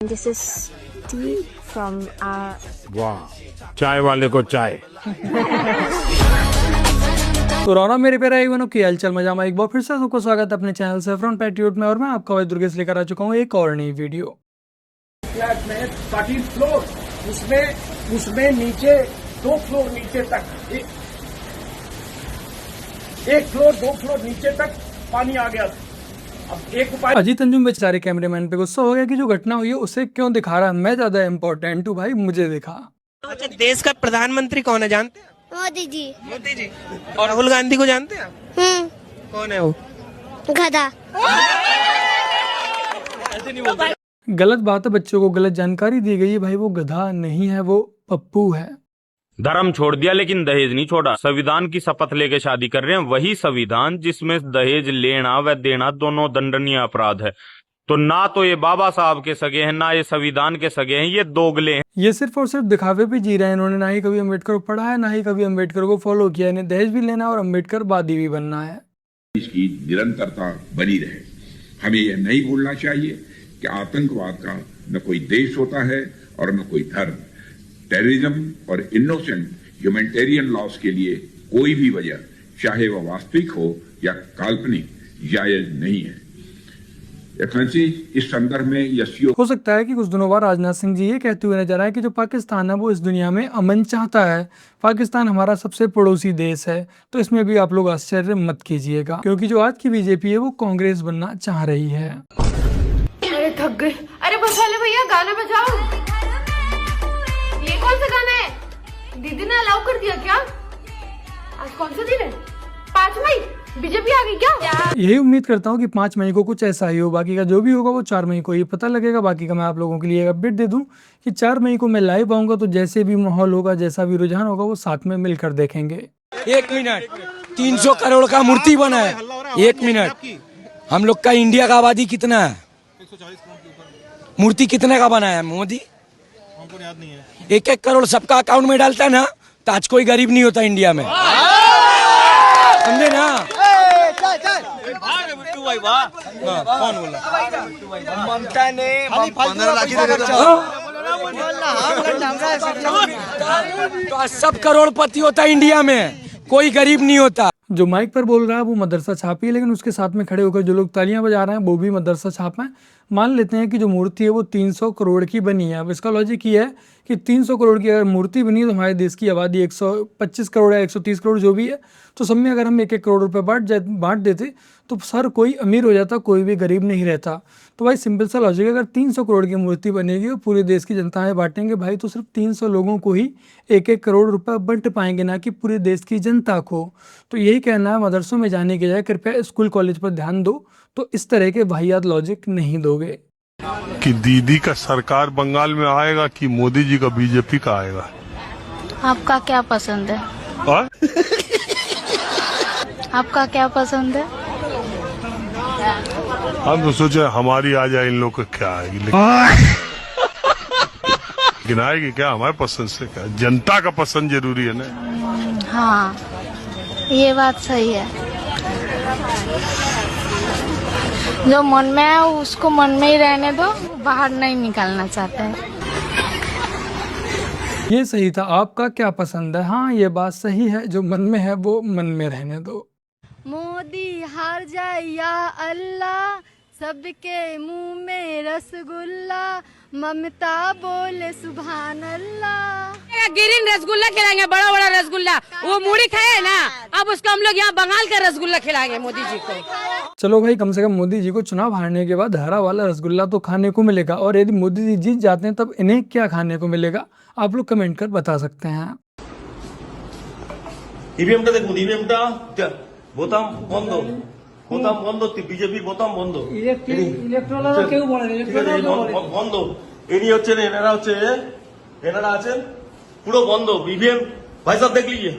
This is tea from our. वाह, चाय वाले को चाय। तो रौना मेरे पे रहे हुए की हालचाल मजामा एक बार फिर से सबको स्वागत है अपने चैनल सेफ्रॉन पैट्रियोट में। और मैं आपका भाई दुर्गेश लेकर आ चुका हूँ एक और नई वीडियो। फ्लैट में 13 फ्लोर, उसमें नीचे 2 फ्लोर नीचे तक एक फ्लोर 2 फ्लोर नीचे तक पानी आ गया था। अब एक उपाय अजीत अंजुम बेचारे कैमरामैन पे गुस्सा हो गया कि जो घटना हुई है उसे क्यों दिखा रहा है, मैं ज्यादा इम्पोर्टेंट हूँ भाई, मुझे दिखा। अच्छा, देश का प्रधानमंत्री कौन है जानते हैं? मोदी जी। मोदी जी। और राहुल गांधी को जानते हैं आप? कौन है वो? गधा। गलत बात है, बच्चों को गलत जानकारी दी गई है। भाई वो गधा नहीं है, वो पप्पू है। धर्म छोड़ दिया लेकिन दहेज नहीं छोड़ा। संविधान की शपथ लेके शादी कर रहे हैं, वही संविधान जिसमें दहेज लेना व देना दोनों दंडनीय अपराध है। तो ना तो ये बाबा साहब के सगे हैं, ना ये संविधान के सगे हैं, ये दोगले हैं। ये सिर्फ और सिर्फ दिखावे पे जी रहे हैं। इन्होंने ना ही कभी अम्बेडकर को पढ़ा है, ना ही कभी अम्बेडकर को फॉलो किया। इन्हें दहेज भी लेना और अम्बेडकर वादी भी बनना है। इसकी निरंतरता बनी रहे। हमें यह नहीं भूलना चाहिए कि आतंकवाद का न कोई देश होता है और न कोई धर्म। टेररिज्म और इनोसेंट ह्यूमैनिटेरियन लॉस के लिए कोई भी वजह, चाहे वह वास्तविक हो या काल्पनिक, जायज नहीं है। एक्सेलेंसी, इस संदर्भ में यह हो सकता है कि कुछ दिनों बाद राजनाथ सिंह जी ये कहते हुए नजर आए कि जो पाकिस्तान है वो इस दुनिया में अमन चाहता है। पाकिस्तान हमारा सबसे पड़ोसी देश है। तो इसमें भी आप लोग आश्चर्य मत कीजिएगा, क्योंकि जो आज की बीजेपी है वो कांग्रेस बनना चाह रही है। अरे थक गए। अरे बसाले भैया गाना बजाओ। ये कौन सा गाना है? दीदी ने अलाउ कर दिया क्या? आज कौन सा दिन है? 5 मई। बीजेपी आ गई क्या? यही उम्मीद करता हूँ कि 5 मई को कुछ ऐसा ही हो। बाकी का जो भी होगा वो 4 मई को ही पता लगेगा। बाकी का मैं आप लोगों के लिए अपडेट दे दूं कि 4 मई को मैं लाइव आऊंगा। तो जैसे भी माहौल होगा, जैसा भी रुझान होगा, वो साथ में मिलकर देखेंगे। 1 मिनट, 300 करोड़ का मूर्ति बना है। 1 मिनट, हम लोग का इंडिया का आबादी कितना है? 140 करोड़ के ऊपर। मूर्ति कितने का बनाया है मोदी? हमको याद नहीं है। 1-1 करोड़ सबका अकाउंट में डालता है ना, तो आज कोई गरीब नहीं होता इंडिया में, समझे ना? कौन बोला? ममता ने 15 लाख तो सब करोड़पति होता इंडिया में, कोई गरीब नहीं होता। जो माइक पर बोल रहा है वो मदरसा छापी है, लेकिन उसके साथ में खड़े होकर जो लोग तालियां बजा रहे हैं वो भी मदरसा छाप हैं। मान लेते हैं कि जो मूर्ति है वो 300 करोड़ की बनी है। अब इसका लॉजिक ये है कि 300 करोड़ की अगर मूर्ति बनी है तो हमारे देश की आबादी 125 करोड़ या 130 करोड़ जो भी है, तो सब में अगर हम 1-1 करोड़ रुपए बांट देते तो सर कोई अमीर हो जाता, कोई भी गरीब नहीं रहता। तो भाई सिंपल सा लॉजिक है, अगर 300 करोड़ की मूर्ति बनेगी और पूरे देश की जनता में बांटेंगे भाई, तो सिर्फ 300 लोगों को ही 1-1 करोड़ रुपए बंट पाएंगे, ना कि पूरे देश की जनता को। तो यही कहना है, मदरसों में जाने के जाए कृपया स्कूल कॉलेज पर ध्यान दो, तो इस तरह के वाहियात लॉजिक नहीं दोगे। कि दीदी का सरकार बंगाल में आएगा कि मोदी जी का बीजेपी का आएगा? आपका क्या पसंद है? और आपका क्या पसंद है? हम तो सोचे हमारी आ जाए, इन लोग का क्या आएगी, लेकिन आएगी क्या? हमारे पसंद से क्या, जनता का पसंद जरूरी है ना। हाँ, ये बात सही है। जो मन में है उसको मन में ही रहने दो, बाहर नहीं निकालना चाहते हैं। ये सही था। आपका क्या पसंद है? हाँ, ये बात सही है। जो मन में है वो मन में रहने दो। मोदी हार जाए या अल्लाह, सबके मुंह में रसगुल्ला, ममता बोले सुभान अल्लाह। गिरिन रसगुल्ला खिलाएंगे, बड़ा बड़ा रसगुल्ला। वो मूढ़ी खाए ना, अब उसको हम लोग यहाँ बंगाल का रसगुल्ला खिलाएंगे मोदी जी को। चलो भाई, कम से कम मोदी जी को चुनाव हारने के बाद हरा वाला रसगुल्ला तो खाने को मिलेगा। और यदि मोदी जी जीत जाते हैं तब इन्हें क्या खाने को मिलेगा, आप लोग कमेंट कर बता सकते हैं। ইভিএমটা দেখুন, ইভিএমটা বোতাম বন্ধ, বোতাম বন্ধ, বিজেপি বোতাম বন্ধ, কেউ বন্ধ। ইনি হচ্ছেন, এনারা আছেন পুরো বন্ধ। ইভিএম भाई साहब देख लीजिए,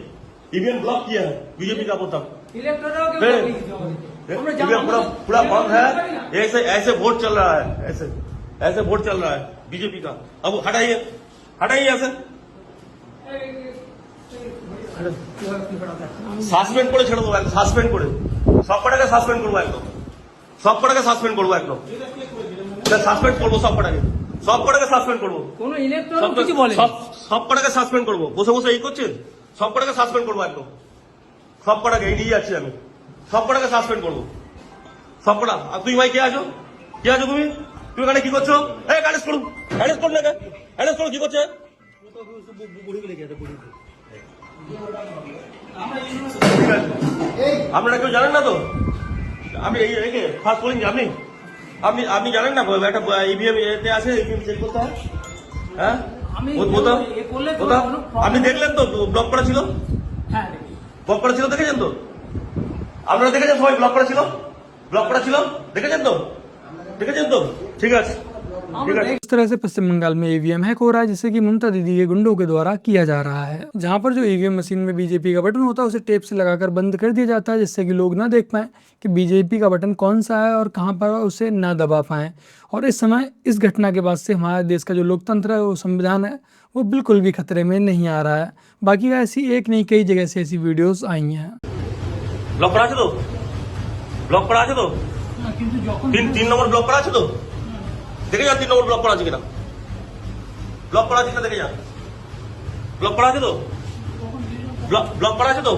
ईवीएम ब्लॉक किया है बीजेपी का बोतम, ईवीएम पूरा बंद है। ऐसे वोट चल रहा है, ऐसे वोट चल रहा है बीजेपी का। अब हटाइए ऐसे সাসপেন্ড করে ছেড়ে দেবো, সাসপেন্ড করে সব কটাকে সাসপেন্ড করবো, একদম সব কটাকে সাসপেন্ড করবো, একদম সাসপেন্ড করবো সব কটাকে। সব কটাকে সাসপেন্ড করবো, কোন ইলেকট্রন কিছু বলে সব কটাকে সাসপেন্ড করবো। বসে বসে এই করছেন, সব কটাকে সাসপেন্ড করবো একদম, সব কটাকে এই নিয়ে যাচ্ছি আমি, সব কটাকে সাসপেন্ড করবো, সব কটা। আর তুমি ভাই কে আছো, কে আছো তুমি? তুমি এখানে কি করছো? এই অ্যারেস্ট করুন, অ্যারেস্ট করুন, অ্যারেস্ট করুন। কি করছে? আপনারা কেউ জানেন না তো? আমি এই ফার্স্ট বলিং আপনি আপনি জানেন না একটা ইভিএম এতে আছে, ইভিএম চেক করতে হয়। হ্যাঁ আপনি দেখলেন তো ব্লক করা ছিল, ব্লক করা ছিল, দেখেছেন তো? আপনারা দেখেছেন সবাই ব্লক করা ছিল, ব্লক করা ছিল, দেখেছেন তো? দেখেছেন তো? ঠিক আছে। इस तरह से पश्चिम बंगाल में ईवीएम हैक हो रहा है, जिससे कि ममता दीदी के गुंडों के द्वारा किया जा रहा है। जहां पर जो ईवीएम मशीन में बीजेपी का बटन होता है उसे टेप से लगाकर बंद कर दिया जाता है, जिससे कि लोग ना देख पाएं कि बीजेपी का बटन कौन सा है और कहां पर उसे ना दबा पाएं। और इस समय इस घटना के बाद से हमारे देश का जो लोकतंत्र है, वो संविधान है, वो बिल्कुल भी खतरे में नहीं आ रहा है। बाकी का ऐसी एक नहीं कई जगह से ऐसी वीडियोज आई हैं। ব্লক করা আছে তো, ব্লক করা আছে তো, তিন নম্বর ব্লক করা আছে তো, দেখে যান 3 নম্বর ব্লক করা আছে কিনা, ব্লক করা আছে কিনা দেখে যান, ব্লক করা আছে তো, ব্লক करा है तो।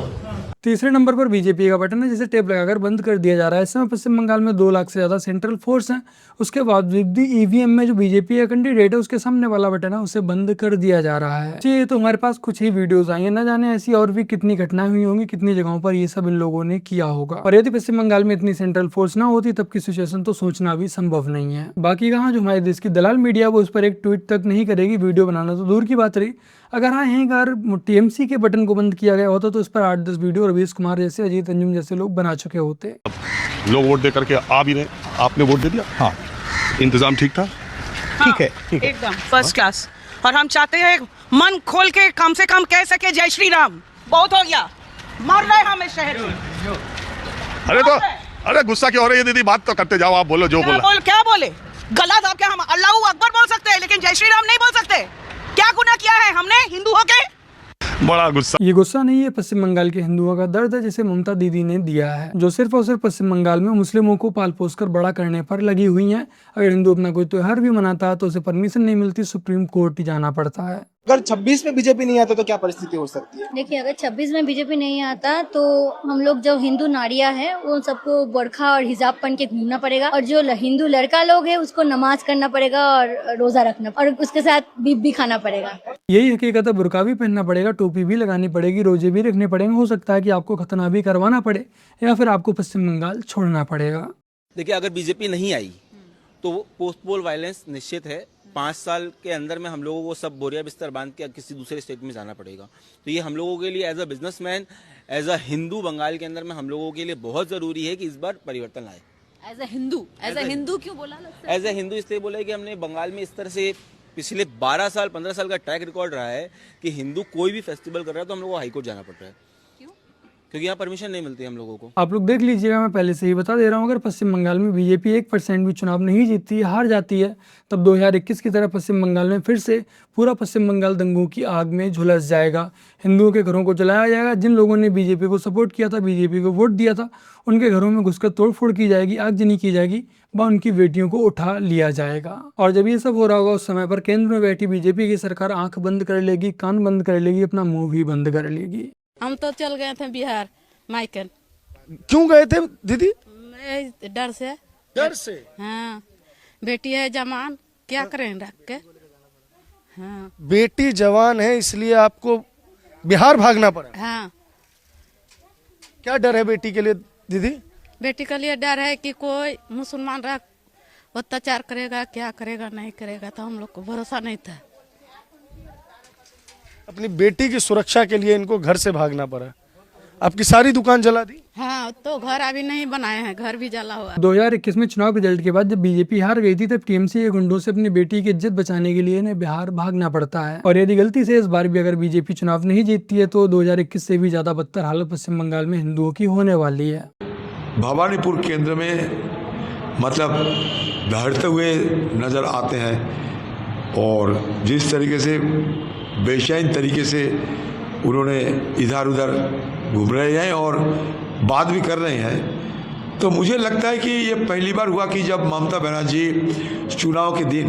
तीसरे नंबर पर बीजेपी का बटन है, जिसे टेप लगाकर बंद कर दिया जा रहा है। इस समय पश्चिम बंगाल में 2 लाख से ज़्यादा सेंट्रल फोर्स हैं। उसके बावजूद भी ईवीएम में जो बीजेपी का कैंडिडेट है उसके सामने वाला बटन है उसे बंद कर दिया जा रहा है। जी, तो हमारे पास कुछ ही वीडियोस आई हैं, न जाने ऐसी और भी कितनी घटनाएं हुई होंगी, कितनी जगहों पर ये सब इन लोगों ने किया होगा। और यदि पश्चिम बंगाल में इतनी सेंट्रल फोर्स ना होती तब की सिचुएशन तो सोचना भी संभव नहीं है। बाकी कहाँ जो हमारे देश की दलाल मीडिया वो उस पर एक ट्वीट तक नहीं करेगी, वीडियो बनाना तो दूर की बात रही। अगर हाँ यहीं अगर टीएमसी के बटन को बंद किया गया होता तो इस पर 8-10 वीडियो रवीश कुमार जैसे, अजीत अंजुम जैसे लोग बना चुके होते। लोग वोट दे करके आ भी रहे, आपने वोट दे दिया? हाँ। इंतजाम ठीक था? ठीक है, एकदम फर्स्ट क्लास। और हम चाहते हैं मन खोल के कम से कम कह सके जय श्री राम। बहुत हो गया, मर रहे हमें शहर में। अरे गुस्सा क्यों हो रही है दीदी, बात तो करते जाओ, आप बोलो जो बोला। क्या बोले गलत? आप क्या हम अल्लाह अकबर बोल सकते हैं लेकिन जय श्री राम नहीं बोल सकते? क्या गुनाह किया है हमने हिंदू होके? बड़ा गुस्सा। ये गुस्सा नहीं है, पश्चिम बंगाल के हिंदुओं का दर्द है जिसे ममता दीदी ने दिया है, जो सिर्फ और सिर्फ पश्चिम बंगाल में मुस्लिमों को पाल पोस कर बड़ा करने पर लगी हुई हैं। अगर हिंदू अपना कोई त्योहार भी मनाता है तो उसे परमिशन नहीं मिलती, सुप्रीम कोर्ट ही जाना पड़ता है। अगर 26 में बीजेपी नहीं आता तो क्या परिस्थिति हो सकती है? देखिए, अगर 26 में बीजेपी नहीं आता तो हम लोग जो हिंदू नारियां हैं उन सबको बरखा और हिजाब पहन के घूमना पड़ेगा, और जो हिंदू लड़का लोग हैं उसको नमाज करना पड़ेगा और रोजा रखना, और उसके साथ बीफ भी खाना पड़ेगा। यही हकीकत है, बुर्का भी पहनना पड़ेगा, टोपी भी लगानी पड़ेगी, रोजे भी रखने पड़ेंगे। हो सकता है कि आपको खतना भी करवाना पड़े या फिर आपको पश्चिम बंगाल छोड़ना पड़ेगा। देखिए, अगर बीजेपी नहीं आई तो पोस्ट पोल वायलेंस निश्चित है। 5 साल के अंदर में हम लोगों को सब बोरिया बिस्तर बांध के किसी दूसरे स्टेट में जाना पड़ेगा। तो ये हम लोगों के लिए as a businessman, as a Hindu Bengal के अंदर में हम लोगों के लिए बहुत जरूरी है कि इस बार परिवर्तन लाए। एज अ हिंदू क्यों बोला? एज अ हिंदू इसलिए बोला कि हमने बंगाल में इस तरह से पिछले 12 साल 15 साल का ट्रैक रिकॉर्ड रहा है कि हिंदू कोई भी फेस्टिवल कर रहा है तो हम लोग को हाईकोर्ट जाना पड़ रहा है। क्योंकि यहाँ परमिशन नहीं मिलती हम लोगों को। आप लोग देख लीजिएगा, मैं पहले से ही बता दे रहा हूँ, अगर पश्चिम बंगाल में बीजेपी 1% भी चुनाव नहीं जीतती, हार जाती है, तब 2021 की तरह पश्चिम बंगाल में फिर से पूरा पश्चिम बंगाल दंगों की आग में झुलस जाएगा। हिंदुओं के घरों को जलाया जाएगा। जिन लोगों ने बीजेपी को सपोर्ट किया था, बीजेपी को वोट दिया था, उनके घरों में घुसकर तोड़फोड़ की जाएगी, आगजनी की जाएगी, व उनकी बेटियों को उठा लिया जाएगा। और जब ये सब हो रहा होगा उस समय पर केंद्र में बैठी बीजेपी की सरकार आंख बंद कर लेगी, कान बंद कर लेगी, अपना मुंह भी बंद कर लेगी। हम तो चल गए थे बिहार माइकन। क्यों गए थे दीदी? डर से। डर से? हाँ, बेटी है जवान, क्या करें रख के। हाँ, बेटी जवान है इसलिए आपको बिहार भागना पड़ा। हाँ। क्या डर है बेटी के लिए दीदी? बेटी के लिए डर है कि कोई मुसलमान रख अत्याचार करेगा, क्या करेगा नहीं करेगा, तो हम लोग को भरोसा नहीं था। अपनी बेटी की सुरक्षा के लिए इनको घर से भागना पड़ा। आपकी सारी दुकान जला दी? हाँ, तो घर अभी नहीं बनाए हैं, घर भी जला हुआ। 2021 में चुनाव रिजल्ट के बाद जब बीजेपी हार गई थी तब टीएमसी के गुंडों से अपनी बेटी की इज्जत बचाने के लिए इन्हें बिहार भागना पड़ता है। और यदि गलती से इस बार भी अगर बीजेपी चुनाव नहीं जीतती है तो 2021 से भी ज्यादा बदतर हालत पश्चिम बंगाल में हिंदुओं की होने वाली है। भवानीपुर केंद्र में मतलब दहड़ते हुए नजर आते हैं और जिस तरीके से बेचैन तरीके से उन्होंने इधर उधर घूम रहे हैं और बात भी कर रहे हैं, तो मुझे लगता है कि ये पहली बार हुआ कि जब ममता बनर्जी चुनाव के दिन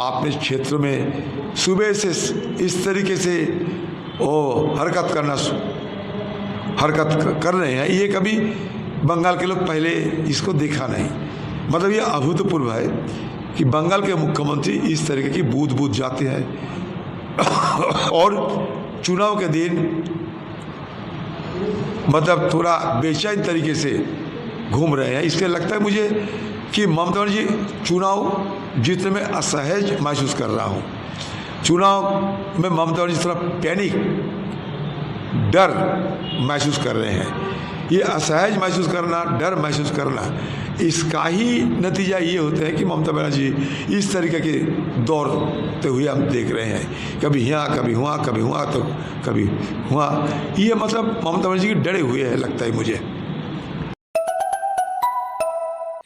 अपने क्षेत्र में सुबह से इस तरीके से वो हरकत कर रहे हैं। ये कभी बंगाल के लोग पहले इसको देखा नहीं। मतलब ये अभूतपूर्व है कि बंगाल के मुख्यमंत्री इस तरीके की बूथ जाते हैं और चुनाव के दिन मतलब थोड़ा बेचैन तरीके से घूम रहे हैं। इसलिए लगता है मुझे कि ममता बनर्जी चुनाव जीतने में असहज महसूस कर रहा हूँ। चुनाव में ममता बनर्जी थोड़ा पैनिक, डर महसूस कर रहे हैं। ये असहज महसूस करना, डर महसूस करना, इसका ही नतीजा ये होता है कि ममता बनर्जी इस तरीके के दौड़ते हुए हम देख रहे हैं। कभी यहाँ, कभी हुआ, कभी हुआ तो कभी हुआ। ये मतलब ममता बनर्जी की डरे हुए है लगता है मुझे।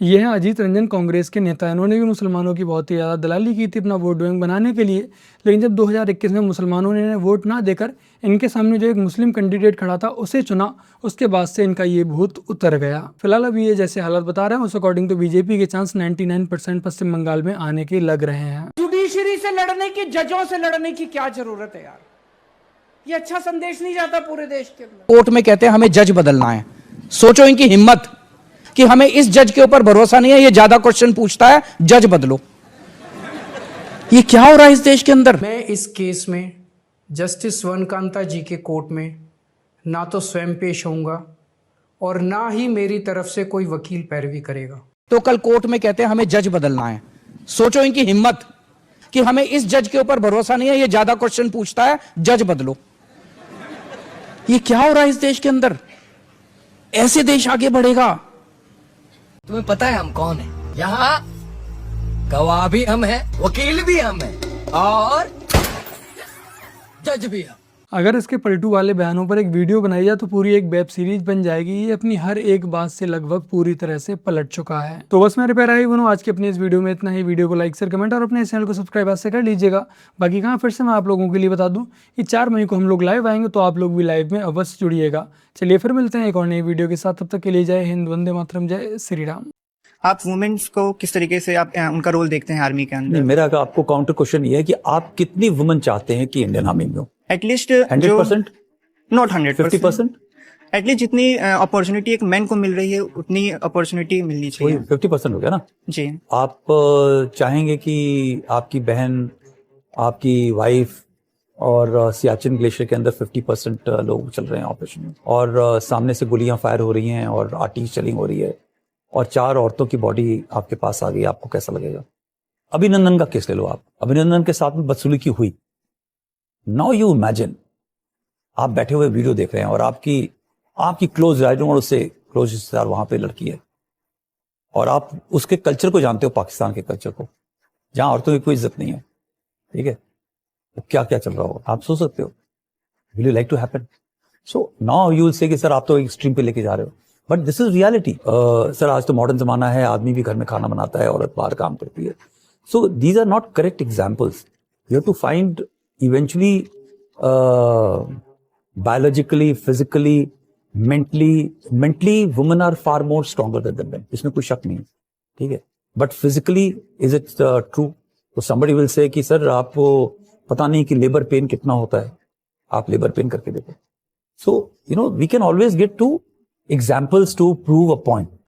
ये हैं अजीत रंजन, कांग्रेस के नेता। इन्होंने भी मुसलमानों की बहुत ही ज़्यादा दलाली की थी अपना वोट बैंक बनाने के लिए, लेकिन जब 2021 में मुसलमानों ने वोट ना देकर इनके सामने जो एक मुस्लिम कैंडिडेट खड़ा था उसे चुना, उसके बाद से इनका ये भूत उतर गया। फिलहाल अभी ये जैसे हालात बता रहे हैं उस अकॉर्डिंग तो बीजेपी के चांस 99% पश्चिम बंगाल में आने के लग रहे हैं। जुडिशरी से लड़ने की, जजों से लड़ने की क्या जरूरत है यार? ये अच्छा संदेश नहीं जाता पूरे देश के अंदर। कोर्ट में कहते हैं हमें जज बदलना है। सोचो इनकी हिम्मत कि हमें इस जज के ऊपर भरोसा नहीं है, ये ज्यादा क्वेश्चन पूछता है, जज बदलो। ये क्या हो रहा है इस देश के अंदर? मैं इस केस में जस्टिस स्वर्णकांता जी के कोर्ट में ना तो स्वयं पेश होऊंगा और ना ही मेरी तरफ से कोई वकील पैरवी करेगा। तो कल कोर्ट में कहते हैं हमें जज बदलना है। सोचो इनकी हिम्मत कि हमें इस जज के ऊपर भरोसा नहीं है, ये ज्यादा क्वेश्चन पूछता है, जज बदलो। ये क्या हो रहा है इस देश के अंदर? ऐसे देश आगे बढ़ेगा? तुम्हें पता है हम कौन है? यहाँ गवाह भी हम हैं, वकील भी हम हैं और जज भी हम। अगर इसके पलटू वाले बयानों पर एक वीडियो बनाई जाए तो पूरी एक वेब सीरीज बन जाएगी। ये अपनी हर एक बात से लगभग पूरी तरह से पलट चुका है। तो बस मेरे प्यारे भाई बहनों, आज की अपनी इस वीडियो में इतना ही। वीडियो को लाइक शेयर कमेंट और अपने चैनल को सब्सक्राइब आज से कर लीजिएगा। बाकी कहाँ फिर से मैं आप लोगों के लिए बता दूं कि 4 मई को हम लोग लाइव आएंगे, तो आप लोग भी लाइव में अवश्य जुड़िएगा। चलिए फिर मिलते हैं एक और नई वीडियो के साथ। तब तक के लिए जय हिंद, वंदे मातरम, जय श्री राम। आप वुमेन्स को किस तरीके से आप उनका रोल देखते हैं आर्मी के अंदर? मेरा आपको काउंटर क्वेश्चन ये है कि आप कितनी वुमेन चाहते हैं कि इंडियन आर्मी में हो? At least 100%, not 100%, 50%। एटलीस्ट जितनी अपॉर्चुनिटी एक मैन को मिल रही है उतनी अपॉर्चुनिटी मिलनी चाहिए। 50% हो गया ना जी। आप चाहेंगे कि आपकी बहन, आपकी वाइफ और सियाचिन ग्लेशियर के अंदर 50% लोग चल रहे हैं ऑपरेशन में, और सामने से गोलियां फायर हो रही हैं और आर्टिलरी चलिंग हो रही है, और 4 औरतों की बॉडी आपके पास आ गई, आपको कैसा लगेगा? अभिनंदन का केस ले लो आप। अभिनंदन के साथ में बदसलूकी हुई। नाउ यू इमेजिन, आप बैठे हुए वीडियो देख रहे हैं और आपकी close, I don't want to say close रिश्तेदार वहां पे लड़की है, और आप उसके कल्चर को जानते हो, पाकिस्तान के कल्चर को, जहां औरतों की कोई इज्जत नहीं है। ठीक है, तो क्या क्या चल रहा हो आप सोच सकते हो? Will you like to happen? So now you will say कि सर आप तो एक्सट्रीम पे लेके जा रहे हो, but this is reality. Sir आज तो मॉडर्न जमाना है, आदमी भी घर में खाना बनाता है, औरत बाहर काम करती है। So these are not correct examples. You have to find eventually biologically, physically, mentally women are far more stronger than men, इसमें कोई शक नहीं है। ठीक है, but physically is it true? तो somebody will say कि सर आपको पता नहीं कि लेबर पेन कितना होता है, आप लेबर पेन करके देखो। So you know we can always get to examples to prove a point.